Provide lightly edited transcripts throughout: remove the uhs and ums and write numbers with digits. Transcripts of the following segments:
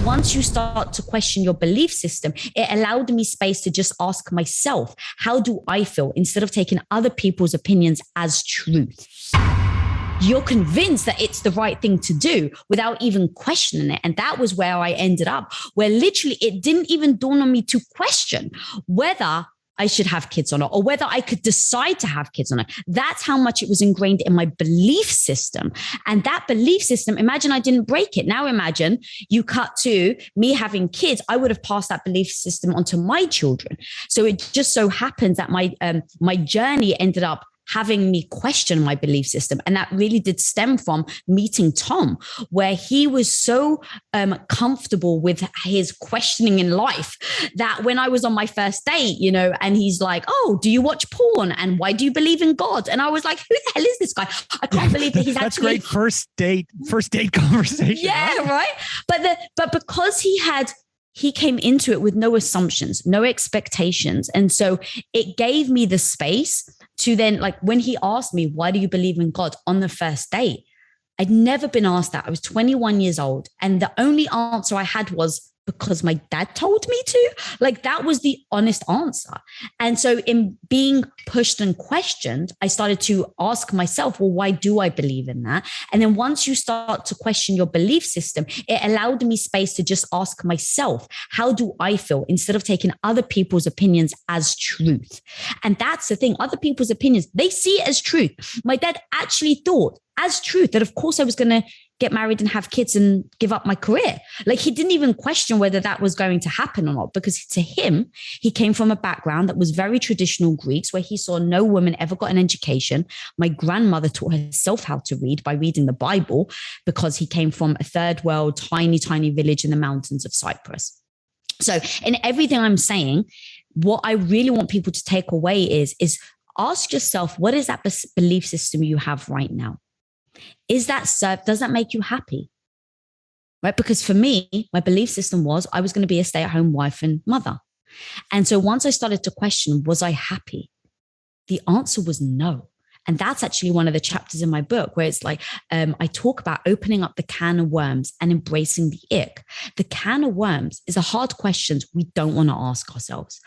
once you start to question your belief system, it allowed me space to just ask myself, how do I feel, instead of taking other people's opinions as truth. You're convinced that it's the right thing to do without even questioning it. And that was where I ended up, where literally it didn't even dawn on me to question whether I should have kids or not, or whether I could decide to have kids or not. That's how much it was ingrained in my belief system. And that belief system, imagine I didn't break it. Now imagine you cut to me having kids. I would have passed that belief system onto my children. So it just so happens that my journey ended up having me question my belief system. And that really did stem from meeting Tom, where he was so comfortable with his questioning in life that when I was on my first date, and he's like, oh, do you watch porn? And why do you believe in God? And I was like, who the hell is this guy? I can't believe that he's That's actually... That's great first date conversation. Yeah, right? But because he came into it with no assumptions, no expectations. And so it gave me the space to then, like, when he asked me, why do you believe in God on the first date? I'd never been asked that. I was 21 years old. And the only answer I had was, because my dad told me to. Like, that was the honest answer. And so in being pushed and questioned, I started to ask myself, well, why do I believe in that? And then once you start to question your belief system, it allowed me space to just ask myself, how do I feel, instead of taking other people's opinions as truth. And that's the thing. Other people's opinions, they see it as truth. My dad actually thought as truth that, of course, I was going to get married and have kids and give up my career. Like, he didn't even question whether that was going to happen or not, because to him, he came from a background that was very traditional Greeks, where he saw no woman ever got an education. My grandmother taught herself how to read by reading the Bible, because he came from a third world, tiny, tiny village in the mountains of Cyprus. So in everything I'm saying, what I really want people to take away is ask yourself, what is that belief system you have right now? Does that make you happy? Right? Because for me, my belief system was I was going to be a stay-at-home wife and mother. And so once I started to question, was I happy? The answer was no. And that's actually one of the chapters in my book where it's like, I talk about opening up the can of worms and embracing the ick. The can of worms is the hard questions we don't want to ask ourselves.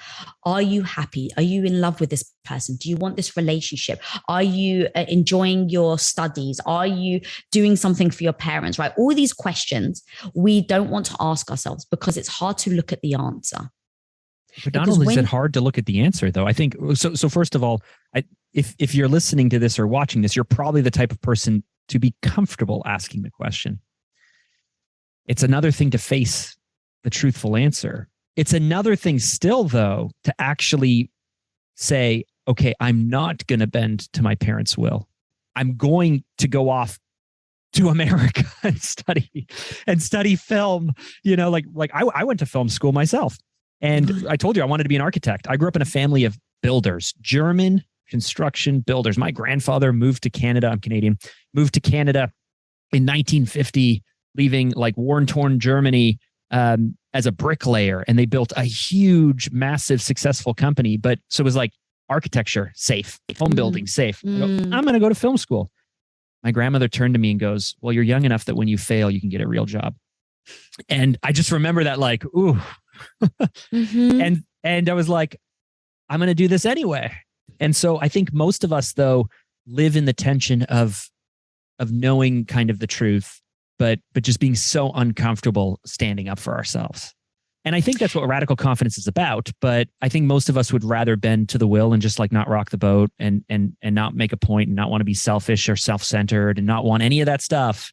Are you happy? Are you in love with this person? Do you want this relationship? Are you enjoying your studies? Are you doing something for your parents, right? All these questions we don't want to ask ourselves because it's hard to look at the answer. But not only is it hard to look at the answer, though, I think, so first of all, if you're listening to this or watching this, you're probably the type of person to be comfortable asking the question. It's another thing to face the truthful answer. It's another thing still, though, to actually say, okay, I'm not going to bend to my parents' will. I'm going to go off to America and study film. I went to film school myself. And I told you I wanted to be an architect. I grew up in a family of builders, German construction builders. My grandfather moved to Canada. I'm Canadian. Moved to Canada in 1950, leaving like war-torn Germany as a bricklayer. And they built a huge, massive, successful company. But so it was like architecture, safe. Home building, safe. I'm going to go to film school. My grandmother turned to me and goes, well, you're young enough that when you fail, you can get a real job. And I just remember that like, ooh. And I was like, I'm going to do this anyway. And so I think most of us, though, live in the tension of knowing kind of the truth, but just being so uncomfortable standing up for ourselves. And I think that's what radical confidence is about. But I think most of us would rather bend to the will and just like not rock the boat and not make a point and not want to be selfish or self-centered and not want any of that stuff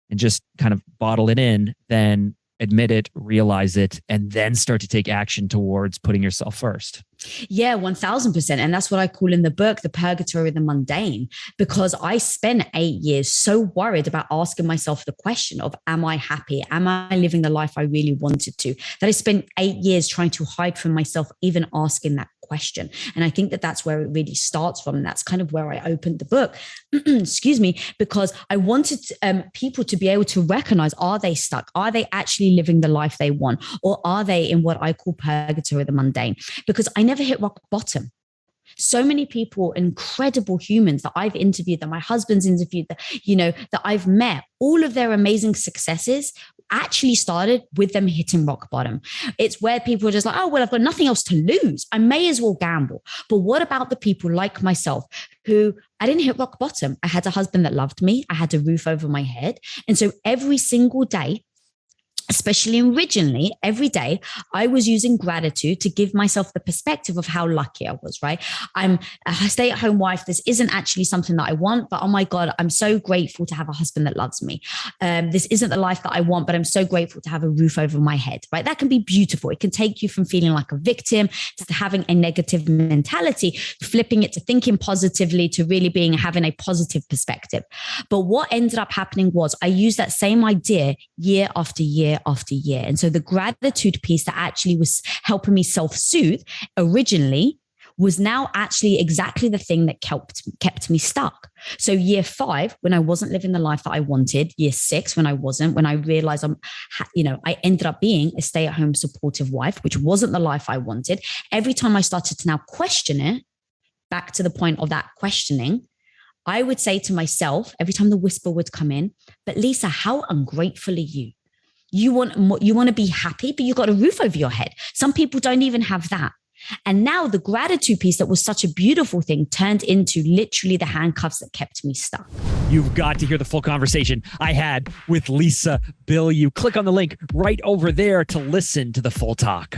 and just kind of bottle it in than admit it, realize it, and then start to take action towards putting yourself first. Yeah, 1000%. And that's what I call in the book, the purgatory of the mundane, because I spent 8 years so worried about asking myself the question of, am I happy? Am I living the life I really wanted to? That I spent 8 years trying to hide from myself, even asking that question. And I think that that's where it really starts from. And that's kind of where I opened the book, excuse me, because I wanted people to be able to recognize, are they stuck? Are they actually living the life they want? Or are they in what I call purgatory of the mundane? Because I never hit rock bottom. So many people, incredible humans that I've interviewed, that my husband's interviewed, that I've met, all of their amazing successes actually started with them hitting rock bottom. It's where people are just like, oh, well, I've got nothing else to lose. I may as well gamble. But what about the people like myself who I didn't hit rock bottom? I had a husband that loved me. I had a roof over my head. And so every single day, especially originally, every day, I was using gratitude to give myself the perspective of how lucky I was, right? I'm a stay-at-home wife. This isn't actually something that I want, but oh my God, I'm so grateful to have a husband that loves me. This isn't the life that I want, but I'm so grateful to have a roof over my head, right? That can be beautiful. It can take you from feeling like a victim to having a negative mentality, flipping it to thinking positively, to really having a positive perspective. But what ended up happening was I used that same idea year after year after year. And so the gratitude piece that actually was helping me self-soothe originally was now actually exactly the thing that kept me stuck. So year 5, when I wasn't living the life that I wanted, year 6, when I wasn't, when I realized I ended up being a stay-at-home supportive wife, which wasn't the life I wanted. Every time I started to now question it, back to the point of that questioning, I would say to myself, every time the whisper would come in, but Lisa, how ungrateful are you? You want to be happy, but you've got a roof over your head. Some people don't even have that. And now the gratitude piece that was such a beautiful thing turned into literally the handcuffs that kept me stuck. You've got to hear the full conversation I had with Lisa Bilyeu. Click on the link right over there to listen to the full talk.